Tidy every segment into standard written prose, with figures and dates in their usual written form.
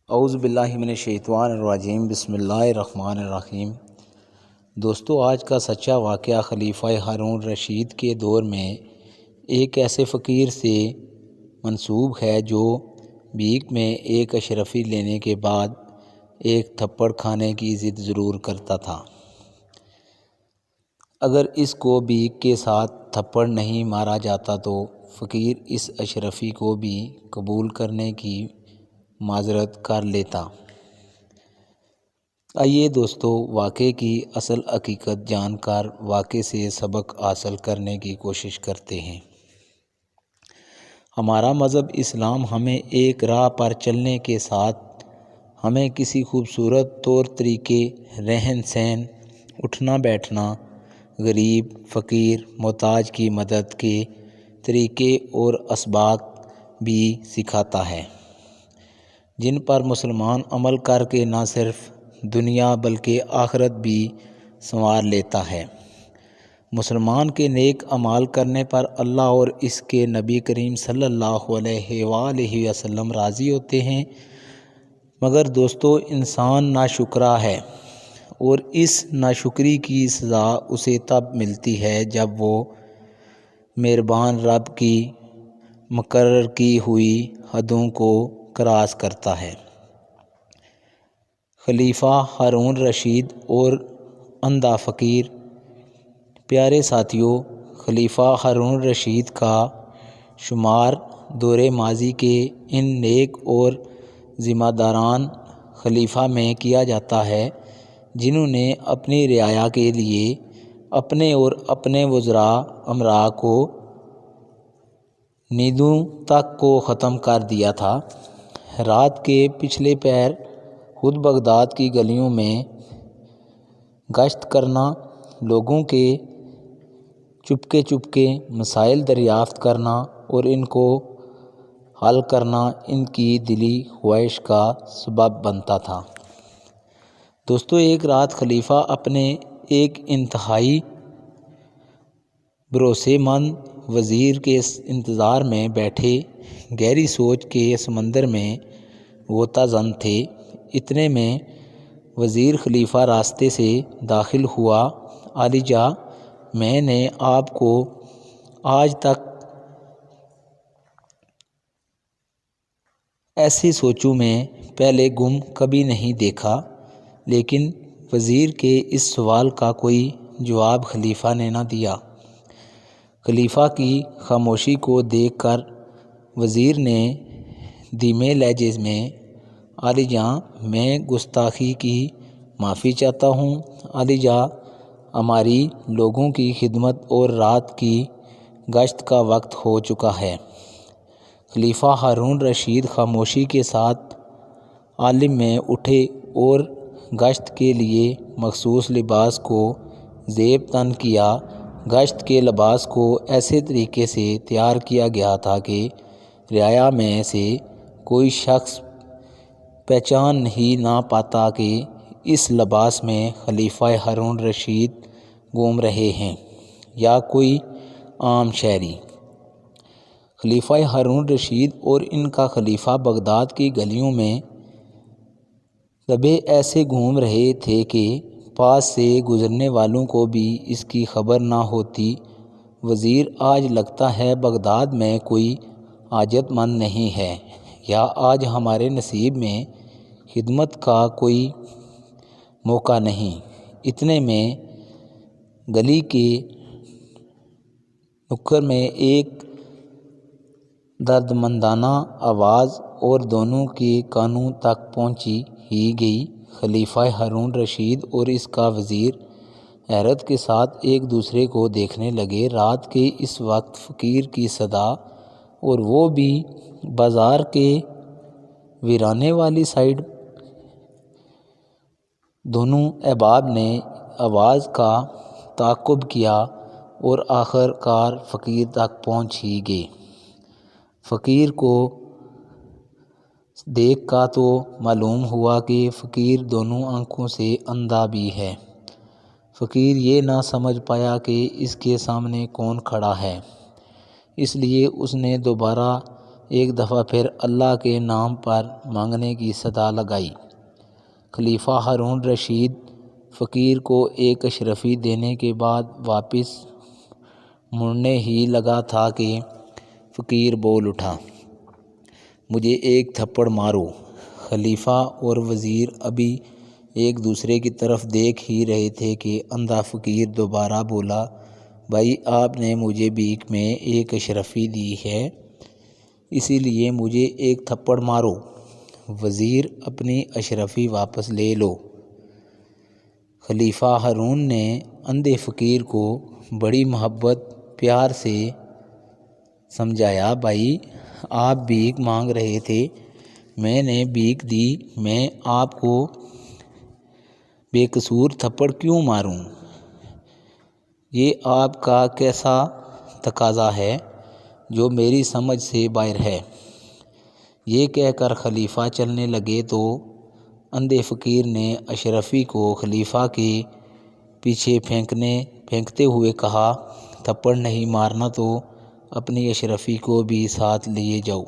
اعوذ باللہ من الشیطان الرجیم، بسم اللہ الرحمن الرحیم۔ دوستو، آج کا سچا واقعہ خلیفہ ہارون رشید کے دور میں ایک ایسے فقیر سے منسوب ہے جو بھیک میں ایک اشرفی لینے کے بعد ایک تھپڑ کھانے کی ضد ضرور کرتا تھا۔ اگر اس کو بھیک کے ساتھ تھپڑ نہیں مارا جاتا تو فقیر اس اشرفی کو بھی قبول کرنے کی معذرت کر لیتا۔ آئیے دوستو، واقعے کی اصل حقیقت جان کر واقعے سے سبق حاصل کرنے کی کوشش کرتے ہیں۔ ہمارا مذہب اسلام ہمیں ایک راہ پر چلنے کے ساتھ ہمیں کسی خوبصورت طور طریقے، رہن سہن، اٹھنا بیٹھنا، غریب، فقیر، محتاج کی مدد کے طریقے اور اسباق بھی سکھاتا ہے، جن پر مسلمان عمل کر کے نہ صرف دنیا بلکہ آخرت بھی سنوار لیتا ہے۔ مسلمان کے نیک اعمال کرنے پر اللہ اور اس کے نبی کریم صلی اللہ علیہ وآلہ وسلم راضی ہوتے ہیں، مگر دوستو انسان ناشکرا ہے اور اس ناشکری کی سزا اسے تب ملتی ہے جب وہ مہربان رب کی مقرر کی ہوئی حدوں کو کراس کرتا ہے۔ خلیفہ ہارون رشید اور اندھا فقیر۔ پیارے ساتھیوں، خلیفہ ہارون رشید کا شمار دور ماضی کے ان نیک اور ذمہ داران خلیفہ میں کیا جاتا ہے جنہوں نے اپنی رعایا کے لیے اپنے اور اپنے وزراء امراء کو نیندوں تک کو ختم کر دیا تھا۔ رات کے پچھلے پہر خود بغداد کی گلیوں میں گشت کرنا، لوگوں کے چپکے مسائل دریافت کرنا اور ان کو حل کرنا ان کی دلی خواہش کا سبب بنتا تھا۔ دوستو، ایک رات خلیفہ اپنے ایک انتہائی بھروسے مند وزیر کے انتظار میں بیٹھے گہری سوچ کے سمندر میں غوطہ زن تھے۔ اتنے میں وزیر خلیفہ راستے سے داخل ہوا۔ عالی جاں، میں نے آپ کو آج تک ایسی سوچوں میں پہلے گم کبھی نہیں دیکھا۔ لیکن وزیر کے اس سوال کا کوئی جواب خلیفہ نے نہ دیا۔ خلیفہ کی خاموشی کو دیکھ کر وزیر نے دھیمے لہجے میں، عالی جاں، میں گستاخی کی معافی چاہتا ہوں۔ عالی جاں، ہماری لوگوں کی خدمت اور رات کی گشت کا وقت ہو چکا ہے۔ خلیفہ ہارون رشید خاموشی کے ساتھ عالم میں اٹھے اور گشت کے لیے مخصوص لباس کو زیب تن کیا۔ گشت کے لباس کو ایسے طریقے سے تیار کیا گیا تھا کہ رعایا میں سے کوئی شخص پہچان ہی نہ پاتا کہ اس لباس میں خلیفہ ہارون رشید گھوم رہے ہیں یا کوئی عام شہری۔ خلیفہ ہارون رشید اور ان کا خلیفہ بغداد کی گلیوں میں دبے ایسے گھوم رہے تھے کہ پاس سے گزرنے والوں کو بھی اس کی خبر نہ ہوتی۔ وزیر، آج لگتا ہے بغداد میں کوئی حاجت مند نہیں ہے، یا آج ہمارے نصیب میں خدمت کا کوئی موقع نہیں۔ اتنے میں گلی کے نکڑ میں ایک دردمندانہ آواز اور دونوں کے کانوں تک پہنچی ہی گئی۔ خلیفہ ہارون رشید اور اس کا وزیر حیرت کے ساتھ ایک دوسرے کو دیکھنے لگے۔ رات کے اس وقت فقیر کی صدا، اور وہ بھی بازار کے ویرانے والی سائڈ۔ دونوں احباب نے آواز کا تعاقب کیا اور آخر کار فقیر تک پہنچ ہی گئے۔ فقیر کو دیکھ کر تو معلوم ہوا کہ فقیر دونوں آنکھوں سے اندھا بھی ہے۔ فقیر یہ نہ سمجھ پایا کہ اس کے سامنے کون کھڑا ہے، اس لیے اس نے دوبارہ ایک دفعہ پھر اللہ کے نام پر مانگنے کی صدا لگائی۔ خلیفہ ہارون رشید فقیر کو ایک اشرفی دینے کے بعد واپس مڑنے ہی لگا تھا کہ فقیر بول اٹھا، مجھے ایک تھپڑ مارو۔ خلیفہ اور وزیر ابھی ایک دوسرے کی طرف دیکھ ہی رہے تھے کہ اندھا فقیر دوبارہ بولا، بھائی آپ نے مجھے بھیک میں ایک اشرفی دی ہے، اسی لیے مجھے ایک تھپڑ مارو۔ وزیر اپنی اشرفی واپس لے لو۔ خلیفہ ہارون نے اندھے فقیر کو بڑی محبت پیار سے سمجھایا، بھائی آپ بھیک مانگ رہے تھے، میں نے بھیک دی، میں آپ کو بے قصور تھپڑ کیوں ماروں؟ یہ آپ کا کیسا تقاضا ہے جو میری سمجھ سے باہر ہے؟ یہ کہہ کر خلیفہ چلنے لگے تو اندھے فقیر نے اشرفی کو خلیفہ کے پیچھے پھینکتے ہوئے کہا، تھپڑ نہیں مارنا تو اپنی اشرفی کو بھی ساتھ لیے جاؤ۔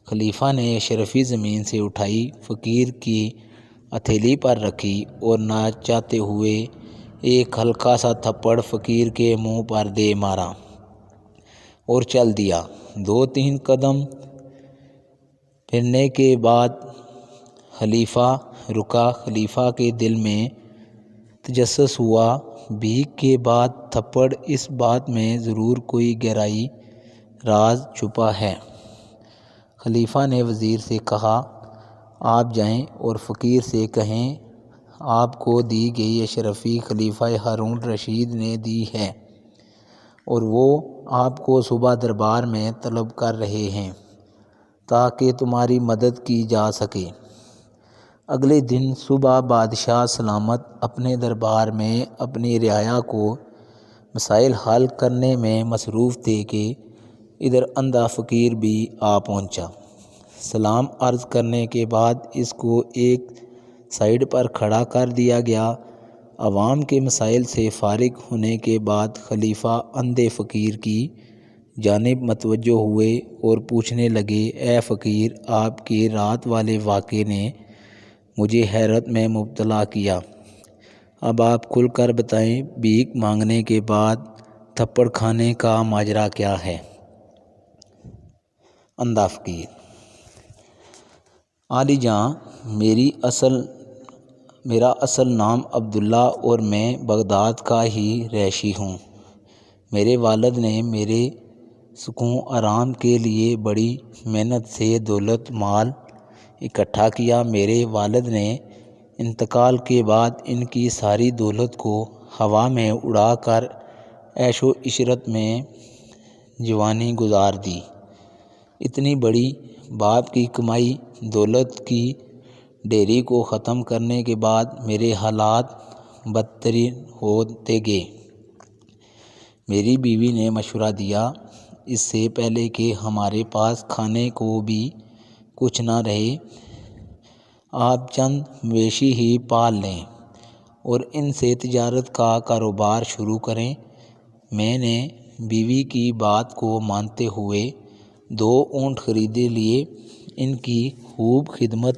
خلیفہ نے اشرفی زمین سے اٹھائی، فقیر کی ہتھیلی پر رکھی اور نہ چاہتے ہوئے ایک ہلکا سا تھپڑ فقیر کے منہ پر دے مارا اور چل دیا۔ 2-3 قدم پھرنے کے بعد خلیفہ رکا۔ خلیفہ کے دل میں تجسس ہوا، بھیک کے بعد تھپڑ، اس بات میں ضرور کوئی گہرائی راز چھپا ہے۔ خلیفہ نے وزیر سے کہا، آپ جائیں اور فقیر سے کہیں آپ کو دی گئی اشرفی خلیفہ ہارون رشید نے دی ہے اور وہ آپ کو صبح دربار میں طلب کر رہے ہیں تاکہ تمہاری مدد کی جا سکے۔ اگلے دن صبح بادشاہ سلامت اپنے دربار میں اپنی رعایا کو مسائل حل کرنے میں مصروف تھے کہ ادھر اندھا فقیر بھی آ پہنچا۔ سلام عرض کرنے کے بعد اس کو ایک سائیڈ پر کھڑا کر دیا گیا۔ عوام کے مسائل سے فارغ ہونے کے بعد خلیفہ اندھے فقیر کی جانب متوجہ ہوئے اور پوچھنے لگے، اے فقیر، آپ کے رات والے واقعے نے مجھے حیرت میں مبتلا کیا، اب آپ کھل کر بتائیں، بھیک مانگنے کے بعد تھپڑ کھانے کا ماجرا کیا ہے؟ اندھا فقیر، عالی جاں، میرا اصل نام عبداللہ اور میں بغداد کا ہی رہائشی ہوں۔ میرے والد نے میرے سکون آرام کے لیے بڑی محنت سے دولت مال اکٹھا کیا۔ میرے والد نے انتقال کے بعد ان کی ساری دولت کو ہوا میں اڑا کر عیش و عشرت میں جوانی گزار دی۔ اتنی بڑی باپ کی کمائی دولت کی ڈھیری کو ختم کرنے کے بعد میرے حالات بدترین ہوتے گئے۔ میری بیوی نے مشورہ دیا، اس سے پہلے کہ ہمارے پاس کھانے کو بھی کچھ نہ رہے، آپ چند مویشی ہی پال لیں اور ان سے تجارت کا کاروبار شروع کریں۔ میں نے بیوی کی بات کو مانتے ہوئے 2 اونٹ خرید لیے۔ ان کی خوب خدمت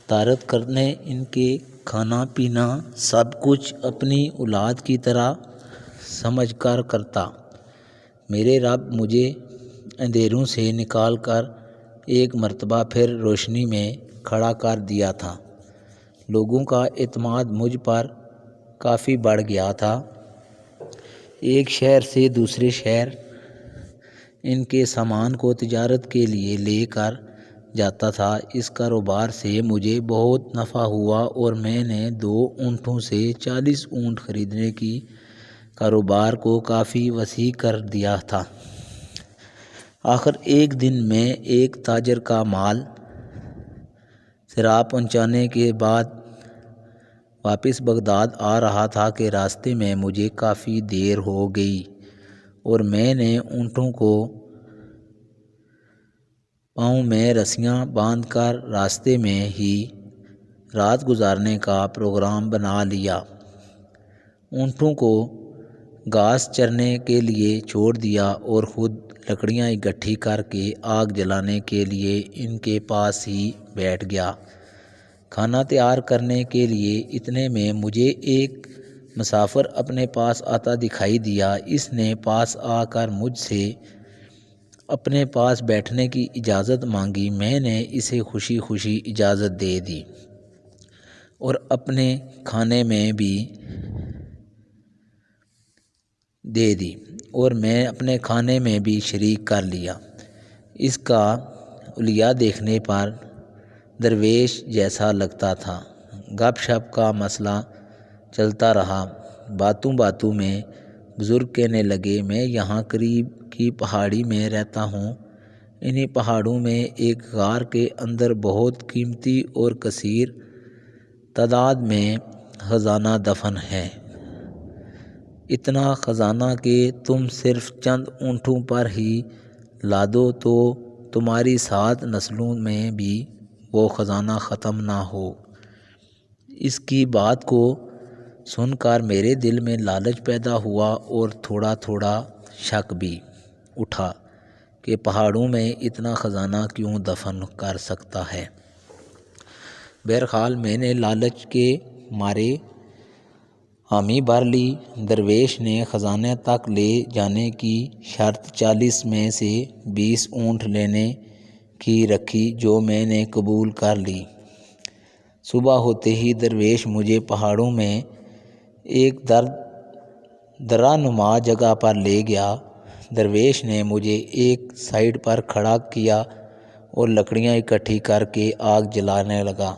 تارت کرنے، ان کے کھانا پینا سب کچھ اپنی اولاد کی طرح سمجھ کر کرتا۔ میرے رب مجھے اندھیروں سے نکال کر ایک مرتبہ پھر روشنی میں کھڑا کر دیا تھا۔ لوگوں کا اعتماد مجھ پر کافی بڑھ گیا تھا۔ ایک شہر سے دوسرے شہر ان کے سامان کو تجارت کے لیے لے کر جاتا تھا۔ اس کاروبار سے مجھے بہت نفع ہوا اور میں نے 2 اونٹوں سے 40 اونٹ خریدنے کی کاروبار کو کافی وسیع کر دیا تھا۔ آخر ایک دن میں ایک تاجر کا مال سیراب پہنچانے کے بعد واپس بغداد آ رہا تھا کہ راستے میں مجھے کافی دیر ہو گئی اور میں نے اونٹوں کو پاؤں میں رسیاں باندھ کر راستے میں ہی رات گزارنے کا پروگرام بنا لیا۔ اونٹوں کو گھاس چرنے کے لیے چھوڑ دیا اور خود لکڑیاں اکٹھی کر کے آگ جلانے کے لیے ان کے پاس ہی بیٹھ گیا۔ کھانا تیار کرنے کے لیے اتنے میں مجھے ایک مسافر اپنے پاس آتا دکھائی دیا۔ اس نے پاس آ کر مجھ سے اپنے پاس بیٹھنے کی اجازت مانگی۔ میں نے اسے خوشی خوشی اجازت دے دی اور اپنے کھانے میں بھی شریک کر لیا۔ اس کا حلیہ دیکھنے پر درویش جیسا لگتا تھا۔ گپ شپ کا مسئلہ چلتا رہا۔ باتوں باتوں میں بزرگ کہنے لگے، میں یہاں قریب کی پہاڑی میں رہتا ہوں۔ انہی پہاڑوں میں ایک غار کے اندر بہت قیمتی اور کثیر تعداد میں خزانہ دفن ہے۔ اتنا خزانہ کہ تم صرف چند اونٹوں پر ہی لادو تو تمہاری 7 نسلوں میں بھی وہ خزانہ ختم نہ ہو۔ اس کی بات کو سن کر میرے دل میں لالچ پیدا ہوا اور تھوڑا تھوڑا شک بھی اٹھا کہ پہاڑوں میں اتنا خزانہ کیوں دفن کر سکتا ہے۔ بہرحال میں نے لالچ کے مارے حامی بھر لی۔ درویش نے خزانے تک لے جانے کی شرط 40 میں سے 20 اونٹ لینے کی رکھی، جو میں نے قبول کر لی۔ صبح ہوتے ہی درویش مجھے پہاڑوں میں ایک درہ نما جگہ پر لے گیا۔ درویش نے مجھے ایک سائیڈ پر کھڑا کیا اور لکڑیاں اکٹھی کر کے آگ جلانے لگا۔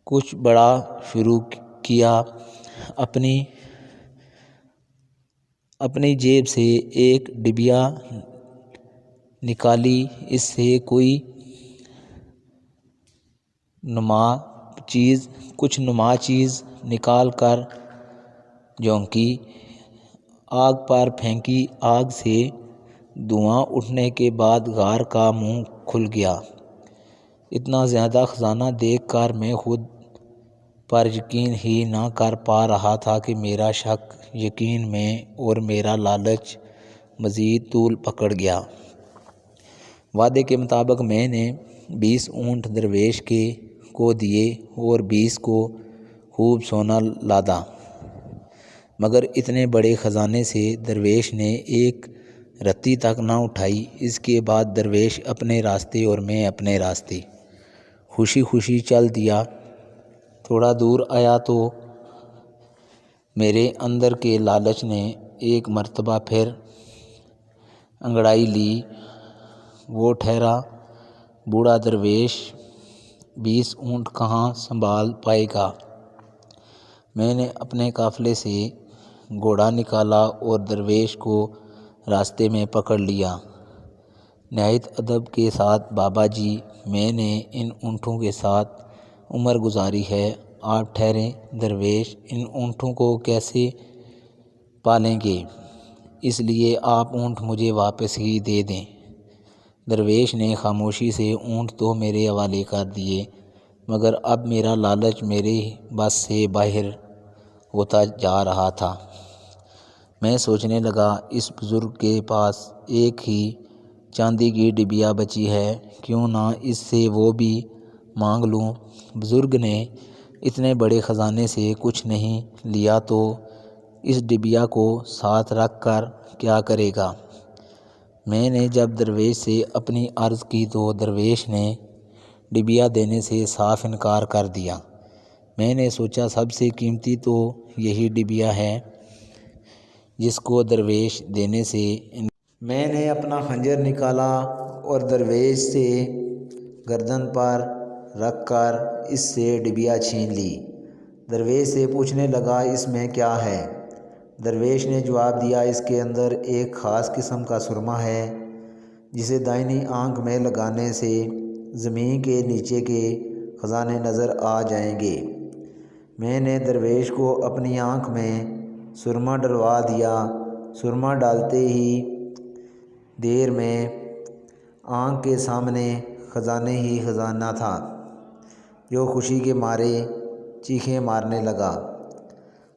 کچھ بڑا شروع کیا۔ اپنی جیب سے ایک ڈبیا نکالی، اس سے کچھ نما چیز نکال کر جھونکی، آگ پر پھینکی۔ آگ سے دھواں اٹھنے کے بعد غار کا منہ کھل گیا۔ اتنا زیادہ خزانہ دیکھ کر میں خود پر یقین ہی نہ کر پا رہا تھا کہ میرا شک یقین میں اور میرا لالچ مزید طول پکڑ گیا۔ وعدے کے مطابق میں نے 20 اونٹ درویش کو دیے اور 20 کو خوب سونا لادا، مگر اتنے بڑے خزانے سے درویش نے ایک رتی تک نہ اٹھائی۔ اس کے بعد درویش اپنے راستے اور میں اپنے راستے خوشی خوشی چل دیا۔ تھوڑا دور آیا تو میرے اندر کے لالچ نے ایک مرتبہ پھر انگڑائی لی۔ وہ ٹھہرا، بوڑھا درویش 20 اونٹ کہاں سنبھال پائے گا؟ میں نے اپنے قافلے سے گھوڑا نکالا اور درویش کو راستے میں پکڑ لیا۔ نہایت ادب کے ساتھ، بابا جی، میں نے ان اونٹوں کے ساتھ عمر گزاری ہے، آپ ٹھہریں۔ درویش، ان اونٹوں کو کیسے پالیں گے؟ اس لیے آپ اونٹ مجھے واپس ہی دے دیں۔ درویش نے خاموشی سے اونٹ تو میرے حوالے کر دیے، مگر اب میرا لالچ میرے بس سے باہر ہوتا جا رہا تھا۔ میں سوچنے لگا، اس بزرگ کے پاس ایک ہی چاندی کی ڈبیا بچی ہے، کیوں نہ اس سے وہ بھی مانگ لوں۔ بزرگ نے اتنے بڑے خزانے سے کچھ نہیں لیا تو اس ڈبیا کو ساتھ رکھ کر کیا کرے گا؟ میں نے جب درویش سے اپنی عرض کی تو درویش نے ڈبیا دینے سے صاف انکار کر دیا۔ میں نے سوچا سب سے قیمتی تو یہی ڈبیا ہے جس کو درویش دینے سے میں نے اپنا خنجر نکالا اور درویش سے گردن پر رکھ کر اس سے ڈبیا چھین لی۔ درویش سے پوچھنے لگا، اس میں کیا ہے؟ درویش نے جواب دیا، اس کے اندر ایک خاص قسم کا سرما ہے جسے دائنی آنکھ میں لگانے سے زمین کے نیچے کے خزانے نظر آ جائیں گے۔ میں نے درویش کو اپنی آنکھ میں سرما ڈلوا دیا۔ سرما ڈالتے ہی دیر میں آنکھ کے سامنے خزانے ہی خزانہ تھا، جو خوشی کے مارے چیخیں مارنے لگا۔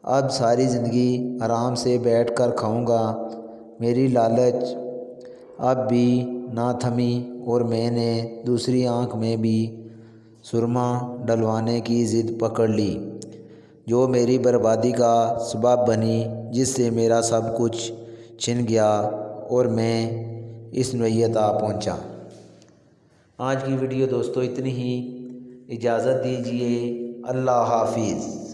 اب ساری زندگی آرام سے بیٹھ کر کھاؤں گا۔ میری لالچ اب بھی نہ تھمی اور میں نے دوسری آنکھ میں بھی سرما ڈلوانے کی ضد پکڑ لی، جو میری بربادی کا سبب بنی، جس سے میرا سب کچھ چھن گیا اور میں اس نوعیت آ پہنچا۔ آج کی ویڈیو دوستو اتنی ہی، اجازت دیجیے، اللہ حافظ۔